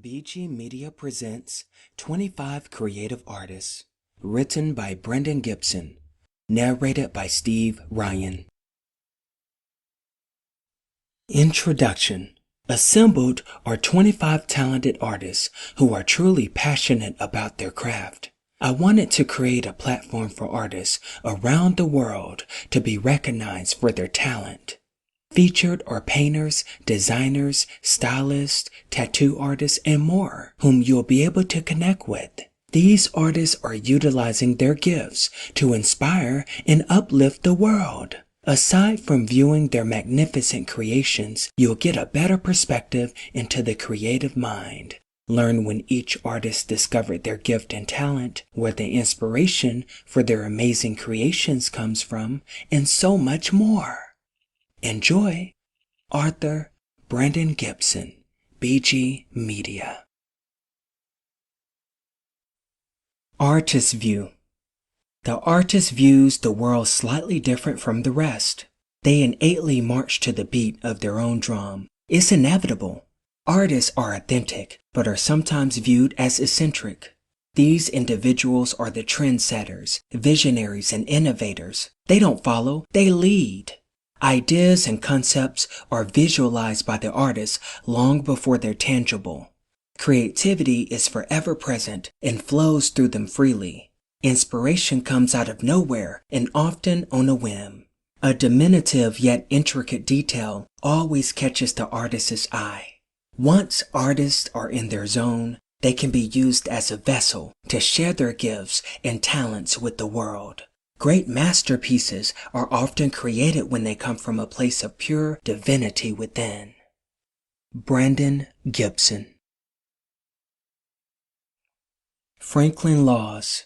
BG Media presents 25 Creative Artists, written by Brendan Gibson, narrated by Steve Ryan. Introduction. Assembled are 25 talented artists who are truly passionate about their craft. I wanted to create a platform for artists around the world to be recognized for their talent. Featured are painters, designers, stylists, tattoo artists, and more, whom you'll be able to connect with. These artists are utilizing their gifts to inspire and uplift the world. Aside from viewing their magnificent creations, you'll get a better perspective into the creative mind. Learn when each artist discovered their gift and talent, where the inspiration for their amazing creations comes from, and so much more. Enjoy. Arthur Brendan Gibson, BG Media. Artist View. The artist views the world slightly different from the rest. They innately march to the beat of their own drum. It's inevitable. Artists are authentic, but are sometimes viewed as eccentric. These individuals are the trendsetters, visionaries, and innovators. They don't follow, they lead. Ideas and concepts are visualized by the artist long before they're tangible. Creativity is forever present and flows through them freely. Inspiration comes out of nowhere and often on a whim. A diminutive yet intricate detail always catches the artist's eye. Once artists are in their zone, they can be used as a vessel to share their gifts and talents with the world. Great masterpieces are often created when they come from a place of pure divinity within. Brendan Gibson. Franklin Laws.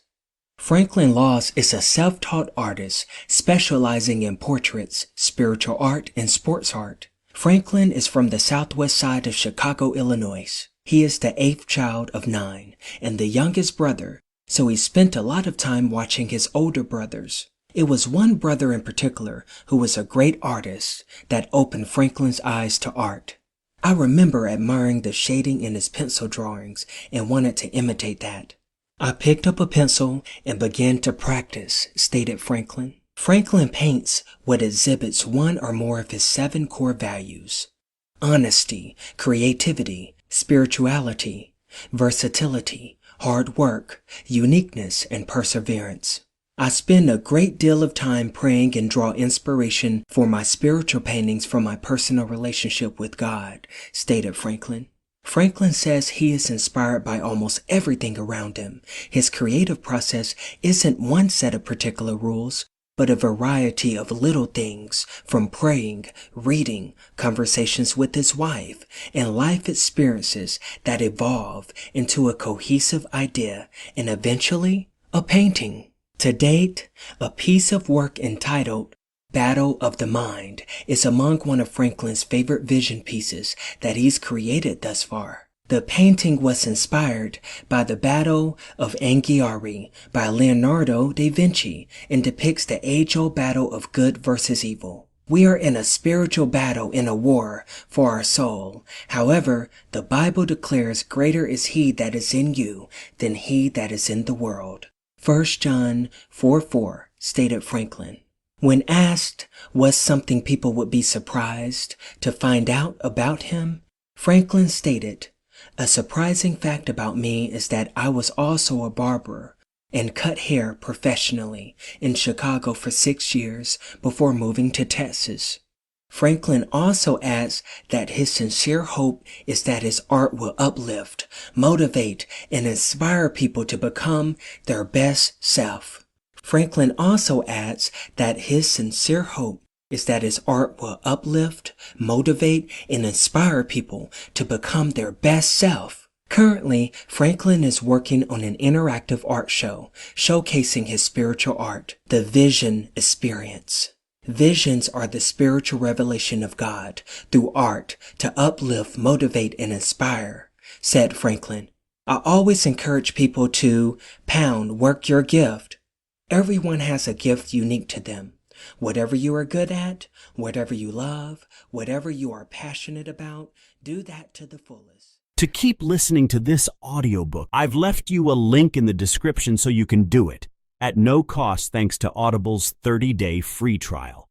Franklin Laws is a self-taught artist specializing in portraits, spiritual art, and sports art. Franklin is from the southwest side of Chicago, Illinois. He is the 8th child of 9 and the youngest brother, so he spent a lot of time watching his older brothers. It was one brother in particular who was a great artist that opened Franklin's eyes to art. I remember admiring the shading in his pencil drawings and wanted to imitate that. I picked up a pencil and began to practice, stated Franklin. Franklin paints what exhibits one or more of his 7 core values: honesty, creativity, spirituality, versatility, hard work, uniqueness, and perseverance. I spend a great deal of time praying and draw inspiration for my spiritual paintings from my personal relationship with God, stated Franklin. Franklin says he is inspired by almost everything around him. His creative process isn't one set of particular rules, but a variety of little things, from praying, reading, conversations with his wife, and life experiences that evolve into a cohesive idea and eventually a painting. To date, a piece of work entitled Battle of the Mind is among one of Franklin's favorite vision pieces that he's created thus far. The painting was inspired by the Battle of Anghiari by Leonardo da Vinci and depicts the age-old battle of good versus evil. We are in a spiritual battle in a war for our soul. However, the Bible declares greater is he that is in you than he that is in the world. 1 John 4:4, stated Franklin. When asked what's something people would be surprised to find out about him, Franklin stated, "A surprising fact about me is that I was also a barber and cut hair professionally in Chicago for 6 years before moving to Texas." Franklin also adds that his sincere hope is that his art will uplift, motivate, and inspire people to become their best self. Franklin also adds that his sincere hope is that his art will uplift, motivate, and inspire people to become their best self. Currently, Franklin is working on an interactive art show showcasing his spiritual art, the Vision Experience. Visions are the spiritual revelation of God through art to uplift, motivate, and inspire, said Franklin. I always encourage people to work your gift. Everyone has a gift unique to them. Whatever you are good at, whatever you love, whatever you are passionate about, do that to the fullest. To keep listening to this audiobook, I've left you a link in the description so you can do it at no cost thanks to Audible's 30-day free trial.